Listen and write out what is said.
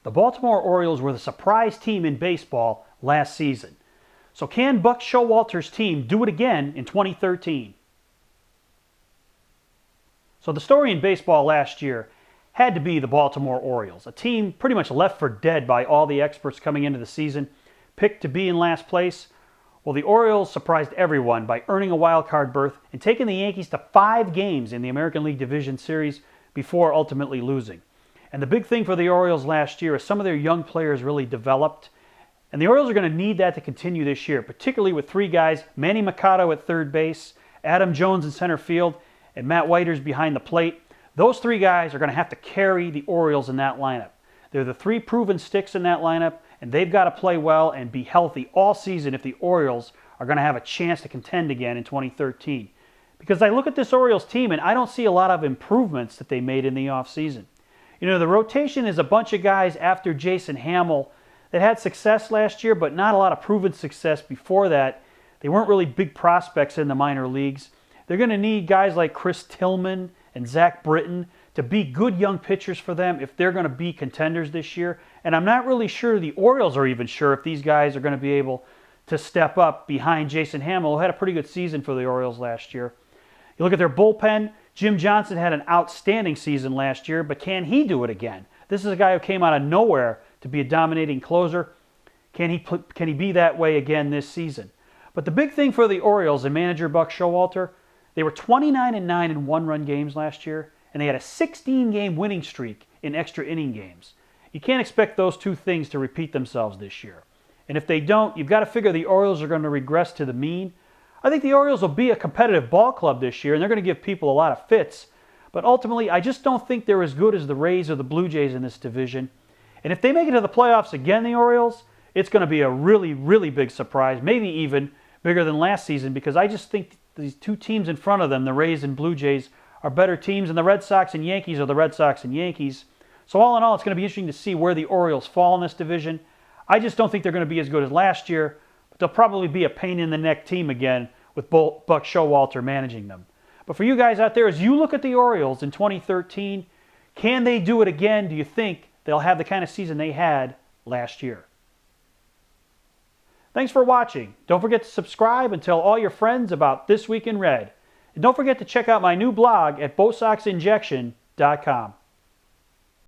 The Baltimore Orioles were the surprise team in baseball last season. So can Buck Showalter's team do it again in 2013? So the story in baseball last year had to be the Baltimore Orioles, a team pretty much left for dead by all the experts coming into the season, picked to be in last place. Well, the Orioles surprised everyone by earning a wild card berth and taking the Yankees to 5 games in the American League Division Series before ultimately losing. And the big thing for the Orioles last year is some of their young players really developed. And the Orioles are going to need that to continue this year, particularly with 3 guys, Manny Machado at third base, Adam Jones in center field, and Matt Whiters behind the plate. Those 3 guys are going to have to carry the Orioles in that lineup. They're the 3 proven sticks in that lineup, and they've got to play well and be healthy all season if the Orioles are going to have a chance to contend again in 2013. Because I look at this Orioles team, and I don't see a lot of improvements that they made in the offseason. You know, the rotation is a bunch of guys after Jason Hamill that had success last year, but not a lot of proven success before that. They weren't really big prospects in the minor leagues. They're going to need guys like Chris Tillman and Zach Britton to be good young pitchers for them if they're going to be contenders this year. And I'm not really sure the Orioles are even sure if these guys are going to be able to step up behind Jason Hamill, who had a pretty good season for the Orioles last year. You look at their bullpen. Jim Johnson had an outstanding season last year, but can he do it again? This is a guy who came out of nowhere to be a dominating closer. Can he be that way again this season? But the big thing for the Orioles and manager Buck Showalter, they were 29-9 in one-run games last year, and they had a 16-game winning streak in extra inning games. You can't expect those 2 things to repeat themselves this year. And if they don't, you've got to figure the Orioles are going to regress to the mean. I think the Orioles will be a competitive ball club this year, and they're going to give people a lot of fits. But ultimately, I just don't think they're as good as the Rays or the Blue Jays in this division. And if they make it to the playoffs again, the Orioles, it's going to be a really, really big surprise, maybe even bigger than last season, because I just think these 2 teams in front of them, the Rays and Blue Jays, are better teams, and the Red Sox and Yankees are the Red Sox and Yankees. So all in all, it's going to be interesting to see where the Orioles fall in this division. I just don't think they're going to be as good as last year, but they'll probably be a pain-in-the-neck team again with Buck Showalter managing them. But for you guys out there, as you look at the Orioles in 2013, can they do it again? Do you think they'll have the kind of season they had last year? Thanks for watching. Don't forget to subscribe and tell all your friends about This Week in Red. And don't forget to check out my new blog at BoSoxInjection.com.